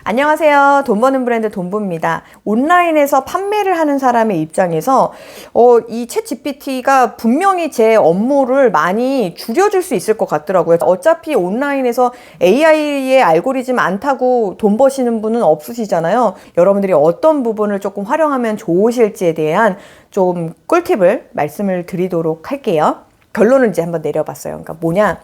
안녕하세요. 돈 버는 브랜드 돈부입니다. 온라인에서 판매를 하는 사람의 입장에서 이 챗GPT가 분명히 제 업무를 많이 줄여줄 수 있을 것 같더라고요. 어차피 온라인에서 AI의 알고리즘 안 타고 돈 버시는 분은 없으시잖아요. 여러분들이 어떤 부분을 조금 활용하면 좋으실지에 대한 좀 꿀팁을 말씀을 드리도록 할게요. 결론을 이제 한번 내려봤어요. 그러니까 뭐냐?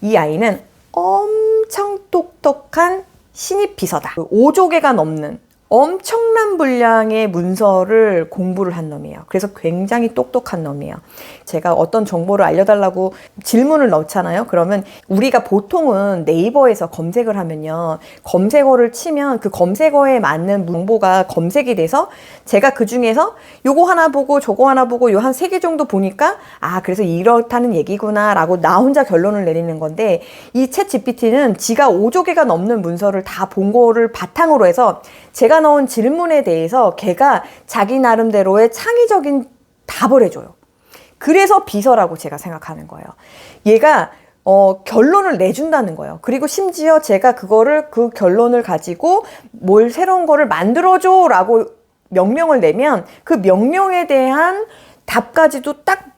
이 아이는 엄청 똑똑한 신입 비서다. 5조 개가 넘는 엄청난 분량의 문서를 공부를 한 놈이에요. 그래서 굉장히 똑똑한 놈이에요. 제가 어떤 정보를 알려달라고 질문을 넣잖아요. 그러면 우리가 보통은 네이버에서 검색을 하면요, 검색어를 치면 그 검색어에 맞는 정보가 검색이 돼서 제가 그 중에서 요거 하나 보고 저거 하나 보고 요 한 3개 정도 보니까 그래서 이렇다는 얘기구나 라고 나 혼자 결론을 내리는 건데, 이 챗 GPT는 지가 5조 개가 넘는 문서를 다 본 거를 바탕으로 해서 제가 넣은 질문에 대해서 걔가 자기 나름대로의 창의적인 답을 해줘요. 그래서 비서라고 제가 생각하는 거예요. 얘가 결론을 내준다는 거예요. 그리고 심지어 제가 그 결론을 가지고 뭘 새로운 거를 만들어줘 라고 명령을 내면 그 명령에 대한 답까지도 딱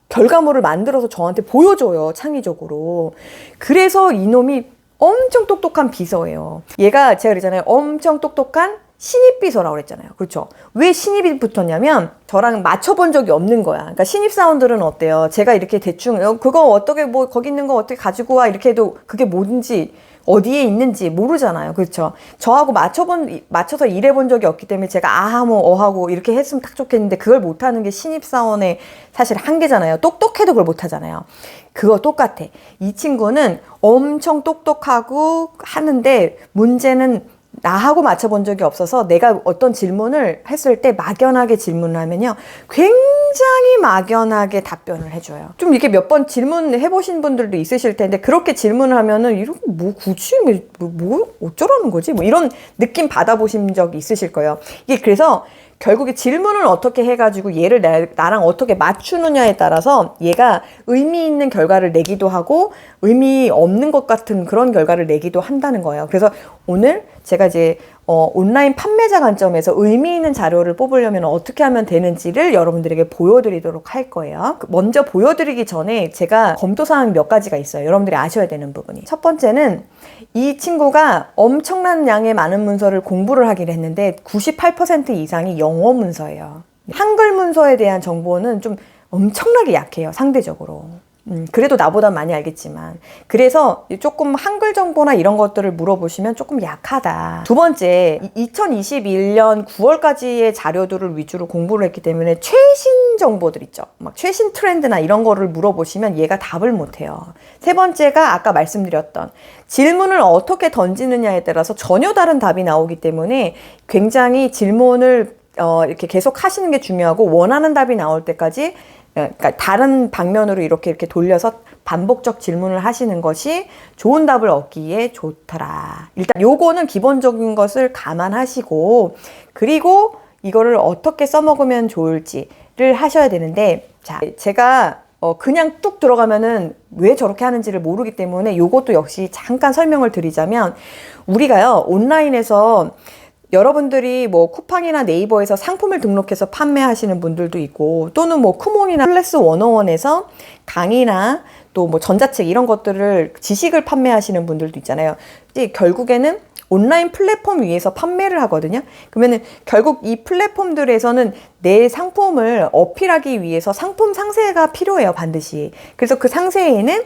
결과물을 만들어서 저한테 보여줘요. 창의적으로. 그래서 이놈이 엄청 똑똑한 비서예요. 얘가 제가 그랬잖아요. 엄청 똑똑한 신입 비서라고 그랬잖아요. 그렇죠? 왜 신입이 붙었냐면 저랑 맞춰본 적이 없는 거야. 그러니까 신입 사원들은 어때요? 제가 이렇게 대충 그거 어떻게 뭐 거기 있는 거 어떻게 가지고 와 이렇게 해도 그게 뭔지 어디에 있는지 모르잖아요. 그렇죠? 저하고 맞춰서 일해본 적이 없기 때문에 제가 하고 이렇게 했으면 딱 좋겠는데 그걸 못하는 게 신입사원의 사실 한계잖아요. 똑똑해도 그걸 못하잖아요. 그거 똑같아. 이 친구는 엄청 똑똑하고 하는데 문제는 나하고 맞춰본 적이 없어서 내가 어떤 질문을 했을 때 막연하게 질문을 하면요, 굉장히 막연하게 답변을 해줘요. 좀 이렇게 몇 번 질문해 보신 분들도 있으실 텐데 그렇게 질문을 하면은 이런 뭐 굳이 뭐 어쩌라는 거지? 뭐 이런 느낌 받아보신 적 있으실 거예요. 이게 그래서 결국에 질문을 어떻게 해가지고 얘를 나랑 어떻게 맞추느냐에 따라서 얘가 의미 있는 결과를 내기도 하고 의미 없는 것 같은 그런 결과를 내기도 한다는 거예요. 그래서 오늘 제가 이제 온라인 판매자 관점에서 의미 있는 자료를 뽑으려면 어떻게 하면 되는지를 여러분들에게 보여드리도록 할 거예요. 먼저 보여드리기 전에 제가 검토사항 몇 가지가 있어요. 여러분들이 아셔야 되는 부분이. 첫 번째는 이 친구가 엄청난 양의 많은 문서를 공부를 하긴 했는데 98% 이상이 영어 문서예요. 한글 문서에 대한 정보는 좀 엄청나게 약해요. 상대적으로. 그래도 나보다 많이 알겠지만. 그래서 조금 한글 정보나 이런 것들을 물어보시면 조금 약하다. 두 번째, 2021년 9월까지의 자료들을 위주로 공부를 했기 때문에 최신 정보들 있죠. 막 최신 트렌드나 이런 거를 물어보시면 얘가 답을 못해요. 세 번째가 아까 말씀드렸던 질문을 어떻게 던지느냐에 따라서 전혀 다른 답이 나오기 때문에 굉장히 질문을 이렇게 계속 하시는 게 중요하고 원하는 답이 나올 때까지, 그러니까 다른 방면으로 이렇게 돌려서 반복적 질문을 하시는 것이 좋은 답을 얻기에 좋더라. 일단 요거는 기본적인 것을 감안하시고, 그리고 이거를 어떻게 써먹으면 좋을지를 하셔야 되는데, 자, 제가 그냥 뚝 들어가면은 왜 저렇게 하는지를 모르기 때문에 요것도 역시 잠깐 설명을 드리자면, 우리가요 온라인에서 여러분들이 뭐 쿠팡이나 네이버에서 상품을 등록해서 판매하시는 분들도 있고, 또는 뭐 쿠몽이나 클래스 101에서 강의나 또 뭐 전자책 이런 것들을 지식을 판매하시는 분들도 있잖아요. 이제 결국에는 온라인 플랫폼 위에서 판매를 하거든요. 그러면은 결국 이 플랫폼들에서는 내 상품을 어필하기 위해서 상품 상세가 필요해요, 반드시. 그래서 그 상세에는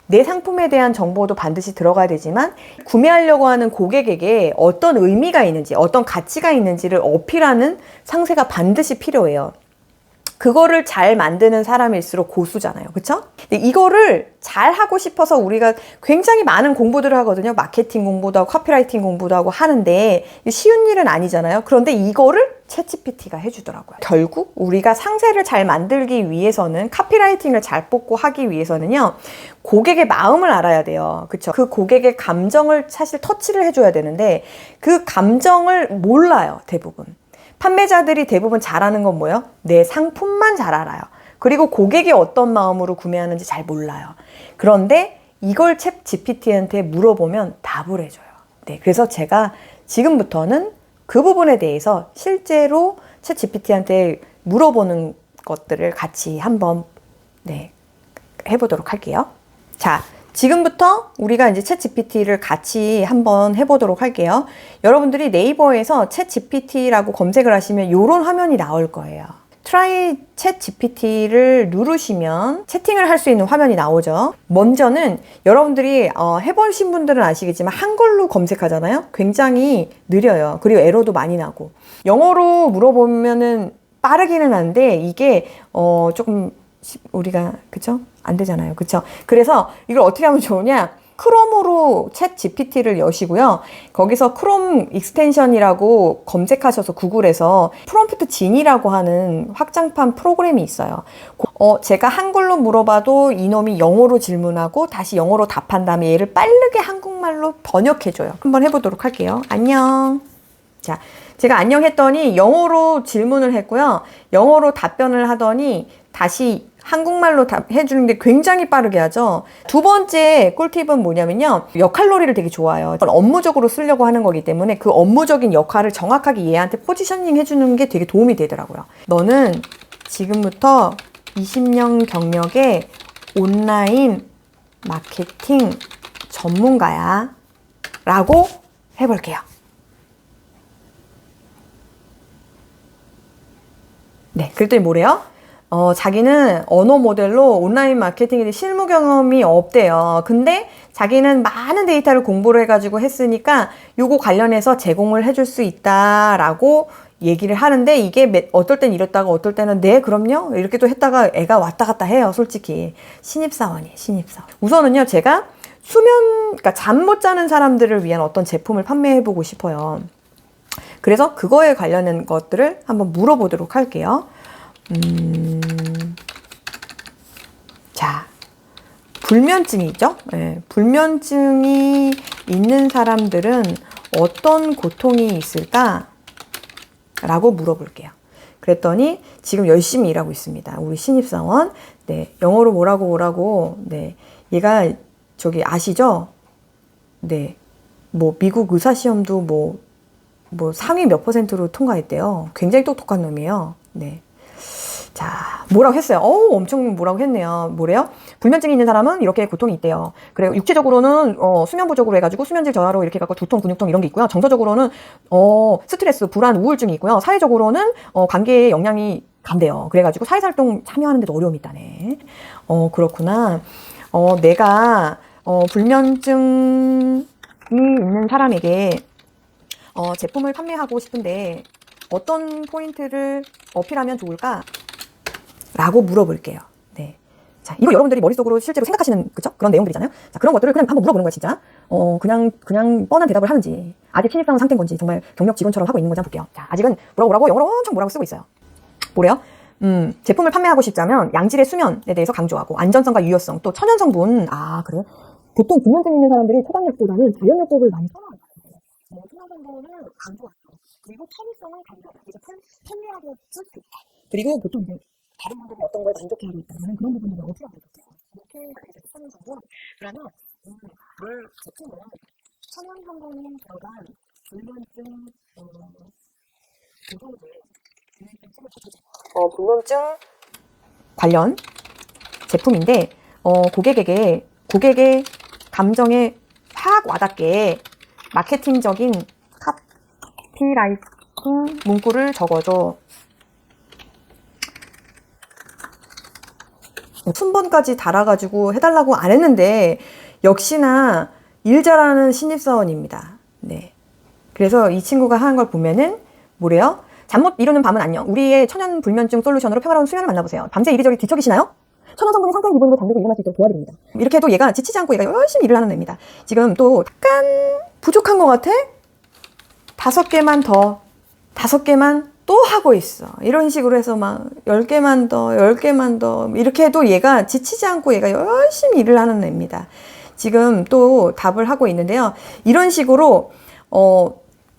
내 상품에 대한 정보도 반드시 들어가야 되지만 구매하려고 하는 고객에게 어떤 의미가 있는지, 어떤 가치가 있는지를 어필하는 상세가 반드시 필요해요. 그거를 잘 만드는 사람일수록 고수잖아요. 그쵸? 근데 이거를 잘 하고 싶어서 우리가 굉장히 많은 공부들을 하거든요. 마케팅 공부도 하고 카피라이팅 공부도 하고 하는데 쉬운 일은 아니잖아요. 그런데 이거를 챗GPT가 해주더라고요. 결국 우리가 상세를 잘 만들기 위해서는, 카피라이팅을 잘 뽑고 하기 위해서는요, 고객의 마음을 알아야 돼요. 그쵸? 그 고객의 감정을 사실 터치를 해줘야 되는데 그 감정을 몰라요, 대부분. 판매자들이 대부분 잘하는 건 뭐예요? 내 상품만 잘 알아요. 그리고 고객이 어떤 마음으로 구매하는지 잘 몰라요. 그런데 이걸 챗 GPT한테 물어보면 답을 해줘요. 네, 그래서 제가 지금부터는 그 부분에 대해서 실제로 챗GPT한테 물어보는 것들을 같이 한번 네, 해보도록 할게요. 자, 지금부터 우리가 이제 챗GPT를 같이 한번 해보도록 할게요. 여러분들이 네이버에서 챗GPT라고 검색을 하시면 이런 화면이 나올 거예요. Try 챗GPT를 누르시면 채팅을 할 수 있는 화면이 나오죠. 먼저는 여러분들이 해보신 분들은 아시겠지만 한글로 검색하잖아요. 굉장히 느려요. 그리고 에러도 많이 나고. 영어로 물어보면은 빠르기는 한데 이게 조금 우리가 그쵸? 안 되잖아요. 그쵸? 그래서 이걸 어떻게 하면 좋으냐? 크롬으로 챗 GPT를 여시고요. 거기서 크롬 익스텐션이라고 검색하셔서 구글에서 프롬프트 진이라고 하는 확장판 프로그램이 있어요. 제가 한글로 물어봐도 이놈이 영어로 질문하고 다시 영어로 답한 다음에 얘를 빠르게 한국말로 번역해줘요. 한번 해보도록 할게요. 안녕. 자, 제가 안녕 했더니 영어로 질문을 했고요. 영어로 답변을 하더니 다시 한국말로 해주는 게 굉장히 빠르게 하죠. 두 번째 꿀팁은 뭐냐면요. 역할놀이를 되게 좋아해요. 업무적으로 쓰려고 하는 거기 때문에 그 업무적인 역할을 정확하게 얘한테 포지셔닝 해주는 게 되게 도움이 되더라고요. 너는 지금부터 20년 경력의 온라인 마케팅 전문가야 라고 해볼게요. 네, 그랬더니 뭐래요? 자기는 언어 모델로 온라인 마케팅에 대해 실무 경험이 없대요. 근데 자기는 많은 데이터를 공부를 해가지고 했으니까 요거 관련해서 제공을 해줄 수 있다라고 얘기를 하는데 이게 어떨 땐 이랬다가 어떨 때는 네 그럼요 이렇게 또 했다가 애가 왔다 갔다 해요. 솔직히 신입사원이에요. 신입사원. 우선은요 제가 그러니까 잠 못 자는 사람들을 위한 어떤 제품을 판매해보고 싶어요. 그래서 그거에 관련된 것들을 한번 물어보도록 할게요. 자, 불면증이 있죠? 네, 불면증이 있는 사람들은 어떤 고통이 있을까? 라고 물어볼게요. 그랬더니 지금 열심히 일하고 있습니다. 우리 신입사원. 네, 영어로 뭐라고. 네, 얘가 저기 아시죠? 네, 뭐 미국 의사시험도 뭐 상위 몇 %로 통과했대요. 굉장히 똑똑한 놈이에요. 네. 자, 뭐라고 했어요? 엄청 뭐라고 했네요. 뭐래요? 불면증이 있는 사람은 이렇게 고통이 있대요. 그래요. 육체적으로는 수면 부족으로 해가지고 수면질 저하로 이렇게 갖고 두통, 근육통 이런 게 있고요. 정서적으로는 스트레스, 불안, 우울증이 있고요. 사회적으로는 관계에 영향이 간대요. 그래가지고 사회활동 참여하는데도 어려움이 있다네. 그렇구나. 내가 불면증이 있는 사람에게 제품을 판매하고 싶은데 어떤 포인트를 어필하면 좋을까? 라고 물어볼게요. 네. 자, 이거 여러분들이 머릿속으로 실제로 생각하시는, 그쵸? 그런 내용들이잖아요. 자, 그런 것들을 그냥 한번 물어보는 거야, 진짜. 그냥 뻔한 대답을 하는지, 아직 신입사원 상태인 건지, 정말 경력 직원처럼 하고 있는 건지 한번 볼게요. 자, 아직은 뭐라고 영어로 엄청 뭐라고 쓰고 있어요. 뭐래요? 제품을 판매하고 싶자면 양질의 수면에 대해서 강조하고, 안전성과 유효성, 또 천연성분, 그래요? 보통 불면증 있는 사람들이 초강력보다는 자연요법을 많이 선호하는 거예요. 천연성분을 강조하고, 그리고 편의성을 강조하고, 그래서 편리하게 쓸 수 있다. 그리고 보통 이제 다른 분들이 어떤 걸 만족해하고 있다는 그런 부분들을 어필하고 있어요. 이렇게 천연성분, 그러면 물 제품은 천연성분이 들어간 불면증 불면증 관련 제품인데 고객의 감정에 확 와닿게 마케팅적인 카피라이팅 문구를 적어줘. 순번까지 달아가지고 해달라고 안 했는데 역시나 일 잘하는 신입사원입니다. 네. 그래서 이 친구가 하는 걸 보면은 뭐래요? 잠 못 이루는 밤은 안녕. 우리의 천연 불면증 솔루션으로 평화로운 수면을 만나보세요. 밤새 이리저리 뒤척이시나요? 천연 성분이 상쾌한 기분으로 잠들고 일어날 수 있도록 도와드립니다. 이렇게 해도 얘가 지치지 않고 얘가 열심히 일을 하는 애입니다. 지금 또 약간 부족한 것 같아? 5개만 또 하고 있어. 이런 식으로 해서 막 10개만 더 이렇게 해도 얘가 지치지 않고 얘가 열심히 일을 하는 애입니다. 지금 또 답을 하고 있는데요. 이런 식으로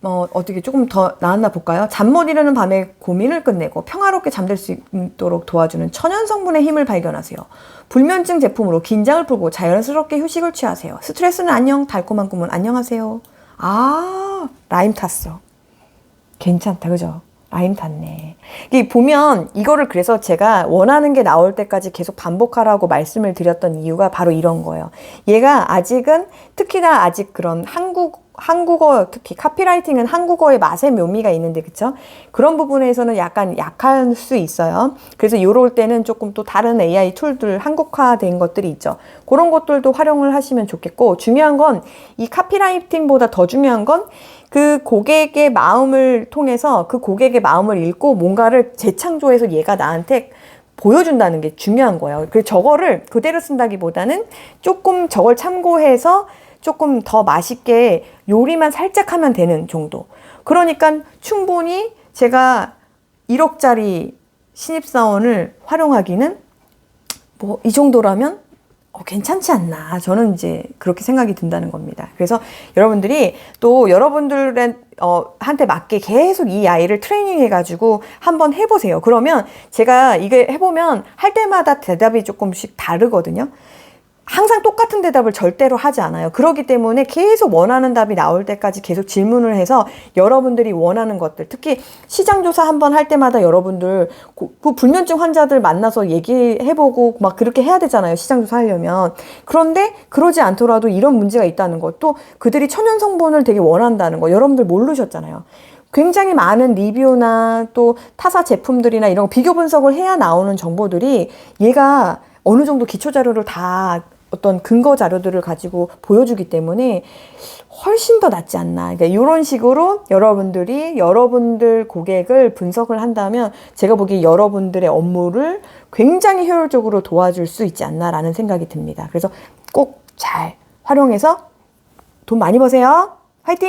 어떻게 조금 더 나았나 볼까요? 잠 못 이루는 밤에 고민을 끝내고 평화롭게 잠들 수 있도록 도와주는 천연 성분의 힘을 발견하세요. 불면증 제품으로 긴장을 풀고 자연스럽게 휴식을 취하세요. 스트레스는 안녕, 달콤한 꿈은 안녕하세요. 아, 라임 탔어. 괜찮다, 그죠? 라임 탔네. 이게 보면 이거를 그래서 제가 원하는 게 나올 때까지 계속 반복하라고 말씀을 드렸던 이유가 바로 이런 거예요. 얘가 아직은 특히나 아직 그런 한국어, 특히 카피라이팅은 한국어의 맛의 묘미가 있는데, 그쵸? 그런 부분에서는 약간 약할 수 있어요. 그래서 이럴 때는 조금 또 다른 AI 툴들, 한국화된 것들이 있죠. 그런 것들도 활용을 하시면 좋겠고, 중요한 건 이 카피라이팅보다 더 중요한 건 그 고객의 마음을 통해서 그 고객의 마음을 읽고 뭔가를 재창조해서 얘가 나한테 보여준다는 게 중요한 거예요. 그래서 저거를 그대로 쓴다기보다는 조금 저걸 참고해서 조금 더 맛있게 요리만 살짝 하면 되는 정도. 그러니까 충분히 제가 1억짜리 신입사원을 활용하기는 뭐 이 정도라면 괜찮지 않나. 저는 이제 그렇게 생각이 든다는 겁니다. 그래서 여러분들이 또 여러분들의 한테 맞게 계속 이 아이를 트레이닝 해가지고 한번 해보세요. 그러면 제가 이게 해보면 할 때마다 대답이 조금씩 다르거든요. 항상 똑같은 대답을 절대로 하지 않아요. 그렇기 때문에 계속 원하는 답이 나올 때까지 계속 질문을 해서 여러분들이 원하는 것들, 특히 시장조사 한번 할 때마다 여러분들 그 불면증 환자들 만나서 얘기해보고 막 그렇게 해야 되잖아요. 시장조사 하려면. 그런데 그러지 않더라도 이런 문제가 있다는 것, 또 그들이 천연성분을 되게 원한다는 거 여러분들 모르셨잖아요. 굉장히 많은 리뷰나 또 타사 제품들이나 이런 비교 분석을 해야 나오는 정보들이 얘가 어느 정도 기초 자료를 다 어떤 근거 자료들을 가지고 보여주기 때문에 훨씬 더 낫지 않나. 그러니까 이런 식으로 여러분들이 여러분들 고객을 분석을 한다면 제가 보기에 여러분들의 업무를 굉장히 효율적으로 도와줄 수 있지 않나라는 생각이 듭니다. 그래서 꼭 잘 활용해서 돈 많이 버세요. 화이팅!